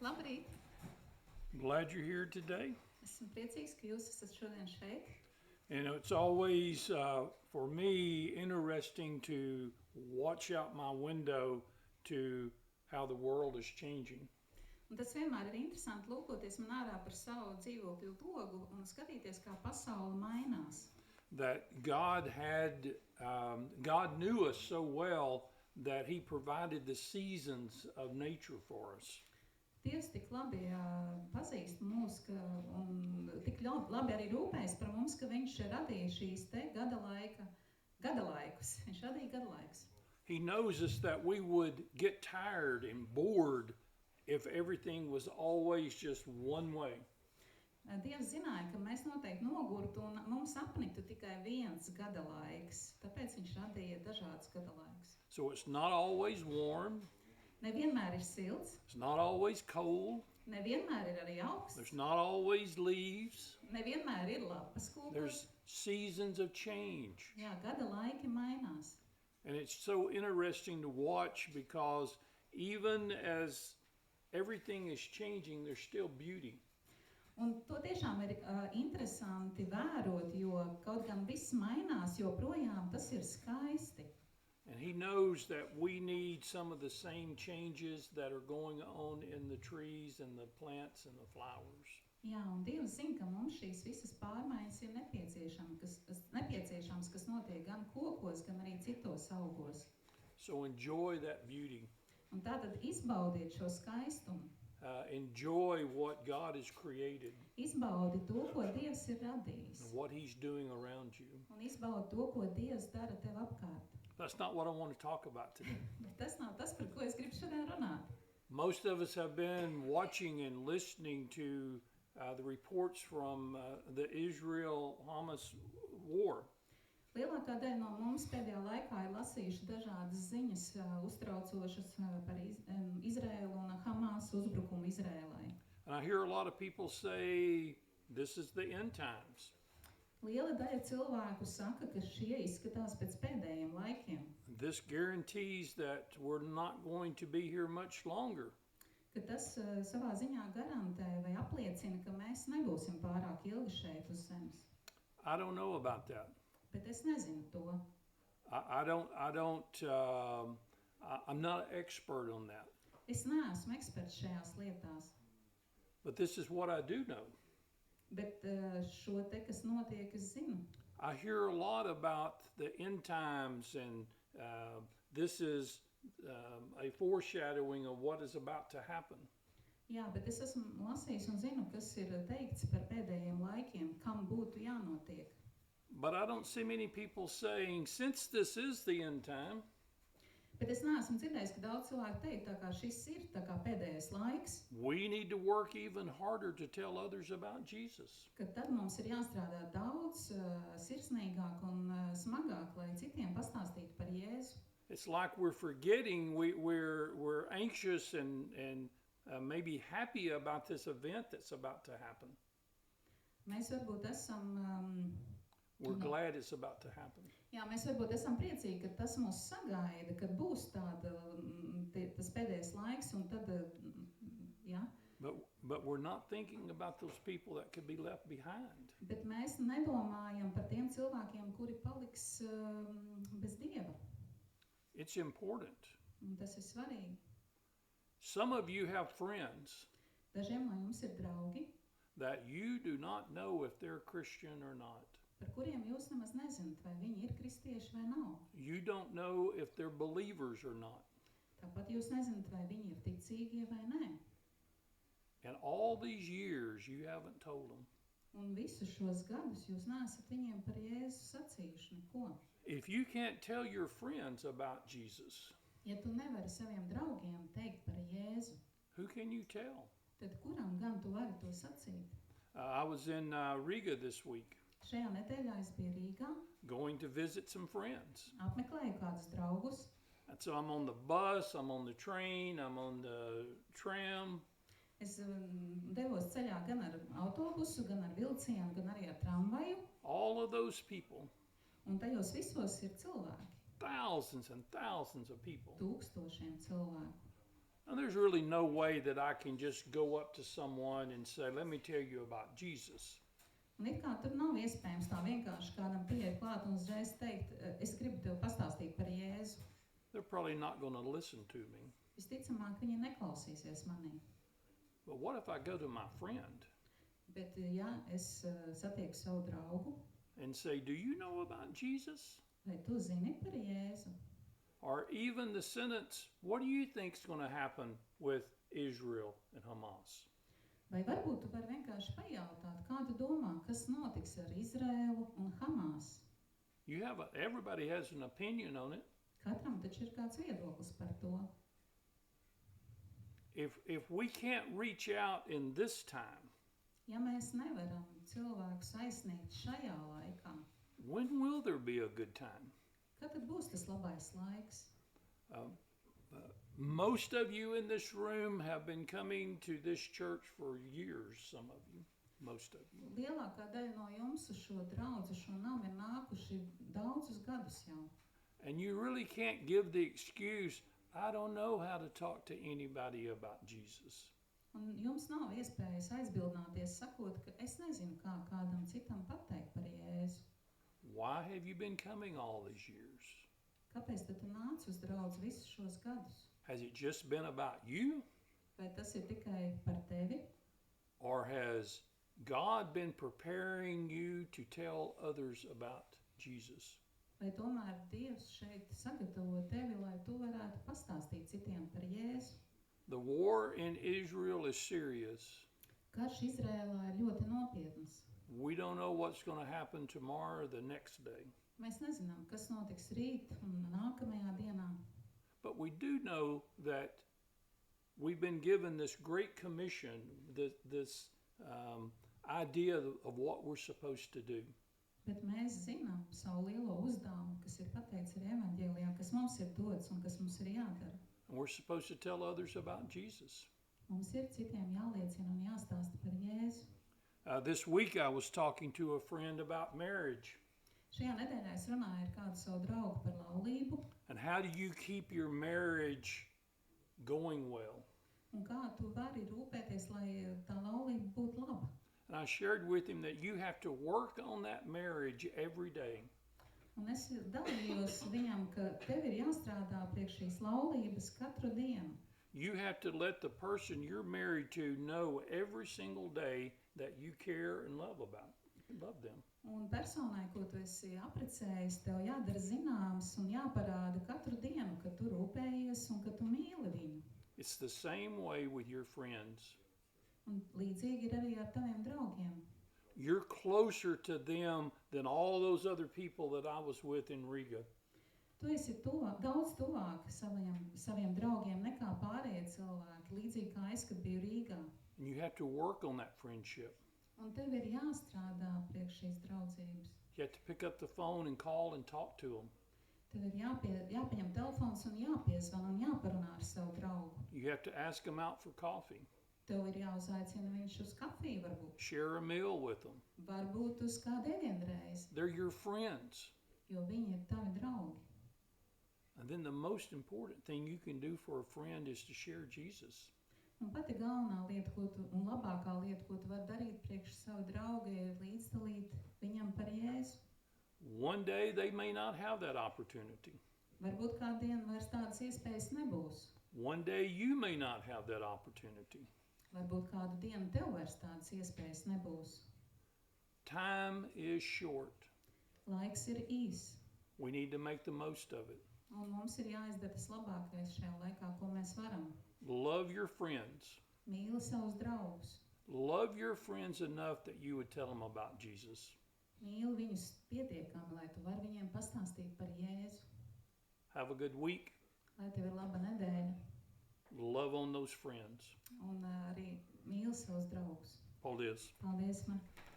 Labrīt! Glad you're here today. Esmu priecīgs, ka jūs esat šodien šeit. And it's always, for me, interesting to watch out my window to how the world is changing. Un tas vienmēr ir interesanti lūkoties man ārā par savu dzīvokļu logu un skatīties, kā pasaule mainās. That God knew us so well that He provided the seasons of nature for us. Dievs tik labi pazīst mūs, un tik labi arī rūpējas par mums, ka viņš radīja šīs te gadalaikus. Viņš radīja gadalaikus. He knows us that we would get tired and bored if everything was always just one way. Dievs zināja, ka mēs noteikti nogurtu un mums apniktu tikai viens gadalaiks. Tāpēc viņš radīja dažādus gadalaikus. So it's not always warm. Nevienmēr ir silts. It's not always cold. Nevienmēr ir arī augsts. There's not always leaves. Nevienmēr ir lapas kūpos. There's seasons of change. Jā, gada laiki mainās. And it's so interesting to watch because even as everything is changing, there's still beauty. Un to tiešām ir interesanti vērot, jo kaut gan viss mainās, joprojām tas ir skaisti. And He knows that we need some of the same changes that are going on in the trees and the plants and the flowers. Jā, un Dievs zina, ka mums šīs visas pārmaiņas ir nepieciešams, kas notiek gan kokos, gan arī citos augos. So enjoy that beauty. Un tātad izbaudiet šo skaistumu. Enjoy what God has created. Izbaudi to, ko Dievs ir radījis. And what He's doing around you. Un izbaudi to, ko Dievs dara tev apkārt. That's not what I want to talk about today. Bet tas nav tas, par ko es gribu šodien runāt. Most of us have been watching and listening to the reports from the Israel-Hamas war. Lielākā daļa no mums pēdējā laikā ir lasījuši dažādas ziņas uztraucošas par Izraēlu un Hamas uzbrukumu Izraēlai. And I hear a lot of people say, this is the end times. Liela daļa cilvēku saka, ka šie izskatās pēc pēdējiem laikiem. This guarantees that we're not going to be here much longer. Ka tas savā ziņā garantē vai apliecina, ka mēs nebūsim pārāk ilgi šeit uz zemes. I don't know about that. Bet es nezinu to. I'm not an expert on that. Es neesmu eksperts šajās lietās. But this is what I do know. Bet šo te, kas notiek, es zinu. I hear a lot about the end times, and this is a foreshadowing of what is about to happen. Jā, bet es esmu lasījis un zinu, kas ir teikts par pēdējiem laikiem, kam būtu jānotiek. But I don't see many people saying, since this is the end time, bet es neesmu dzirdējis, ka daudz cilvēku teikt, tā kā šis ir tā kā pēdējais laiks, we need to work even harder to tell others about Jesus. ka tad mums ir jāstrādā daudz sirsnīgāk un smagāk, lai citiem pastāstītu par Jēzu. It's like we're forgetting, we're anxious and maybe happy about this event that's about to happen. Mēs varbūt esam We're glad it's about to happen. Jā, mēs varbūt esam priecīgi, ka tas mūs sagaida, kad būs tas pēdējais laiks, un tad, jā. But we're not thinking about those people that could be left behind. Bet mēs nedomājam par tiem cilvēkiem, kuri paliks bez Dieva. It's important. Un tas ir svarīgi. Some of you have friends Dažiem no jums ir draugi, that you do not know if they're Christian or not. par kuriem jūs nemaz nezināt, vai viņi ir kristieši vai nav. You don't know if they're believers or not. Tāpat jūs nezināt, vai viņi ir ticīgie vai nē. And all these years you haven't told them. Un visus šos gadus jūs neesat viņiem par Jēzu sacījuši neko. If you can't tell your friends about Jesus, Ja tu nevari saviem draugiem teikt par Jēzu, who can you tell? tad kuram gan tu vari to sacīt? I was in Riga this week, Šajā nedēļā es biju Rīgā, going to visit some friends. apmeklēju kādus draugus. And so I'm on the bus, I'm on the train, I'm on the tram. Es devos ceļā gan ar autobusu, gan ar vilcienu, gan arī ar tramvaju. All of those people, Un tajos visos ir cilvēki. thousands and thousands of people. Tūkstošiem cilvēku. Now, there's really no way that I can just go up to someone and say, let me tell you about Jesus. Un it kā tur nav iespējams tā vienkārši kādam pieiet klāt un uzreiz teikt, es gribu tev pastāstīt par Jēzu. They're probably not going to listen to me. Visticamāk, viņi neklausīsies manī. But what if I go to my friend Bet, ja es satieku savu draugu, and say, do you know about Jesus? vai tu zini par Jēzu? Or even the sentence, what do you think is going to happen with Israel and Hamas? Vai varbūt tu vari vienkārši pajautāt, kā tu domā, kas notiks ar Izraēlu un Hamas? Everybody has an opinion on it. Katram taču ir kāds viedoklis par to. If we can't reach out in this time, Ja mēs nevaram cilvēkus aizsniegt šajā laikā, when will there be a good time? kad tad būs tas labais laiks? Most of you in this room have been coming to this church for years, some of you, most of you. Lielākā daļa no jums uz šo draudzi, šo namu ir nākuši daudzus gadus jau. And you really can't give the excuse, I don't know how to talk to anybody about Jesus. Un jums nav iespējas aizbildināties, sakot, ka es nezinu, kā kādam citam pateikt par Jēzu. Why have you been coming all these years? Kāpēc tad tu nāc uz draudzi visus šos gadus? Has it just been about you? Vai tas ir tikai par tevi? Or has God been preparing you to tell others about Jesus? Vai tomēr Dievs šeit sagatavo tevi, lai tu varētu pastāstīt citiem par Jēzu? The war in Israel is serious. Karš Izrēlā ir ļoti nopietns. We don't know what's going to happen tomorrow or the next day. Mēs nezinām, kas notiks rīt un nākamajā dienā. But we do know that we've been given this great commission, this idea of what we're supposed to do. Bet mēs zinām savu lielo uzdevumu, kas ir pateikts arī evaņģēlijā, kas mums ir dots un kas mums ir jādara. And we're supposed to tell others about Jesus. Mums ir citiem jāliecina un jāstāsta par Jēzu. This week I was talking to a friend about marriage. Šajā nedēļā es runāju ar kādu savu draugu par laulību. And how do you keep your marriage going well? Un kā tu vari rūpēties, lai tā laulība būtu laba. And I shared with him that you have to work on that marriage every day. Un es dalījos viņam, ka tev ir jāstrādā priekš šīs laulības katru dienu. You have to let the person you're married to know every single day that you care and love them. Un personai, ko tu esi apprecējis, tev jādara zināms un jāparāda katru dienu, ka tu rūpējies un ka tu mīli viņu. It's the same way with your friends. Un līdzīgi ir arī ar taviem draugiem. You're closer to them than all those other people that I was with in Riga. Tu esi daudz tuvāk saviem draugiem nekā pārējie cilvēki, līdzīgi kā es, kad biju Rīgā. And you have to work on that friendship. Un tev ir jāstrādā priekš šīs draudzības. You have to pick up the phone and call and talk to them. Tev ir jāpaņem telefons un jāpiezvan un jāparunā ar savu draugu. You have to ask them out for coffee. Tev ir jāuzaicina viņš uz kafiju varbūt. Share a meal with them. Varbūt uz kādu ēdienreizi, They're your friends. jo viņi ir tavi draugi. And then the most important thing you can do for a friend is to share Jesus. Un pati galvenā lieta, un labākā lieta, ko tu vari darīt priekš savu draugu, ir līdzdalīt viņam par Jēzu. One day they may not have that opportunity. Varbūt kādu dienu vairs tādas iespējas nebūs. One day you may not have that opportunity. Varbūt kādu dienu tev vairs tādas iespējas nebūs. Time is short. Laiks ir īs, We need to make the most of it. un mums ir jāizdara tas labākais šajā laikā, ko mēs varam. Love your friends. Mīli savus draugus. Love your friends enough that you would tell them about Jesus. Mīli viņus pietiekami, lai tu vari viņiem pastāstīt par Jēzu. Have a good week. Lai tev ir laba nedēļa. Love on those friends. Un arī mīli savus draugus. Paldies. Paldies, Marka.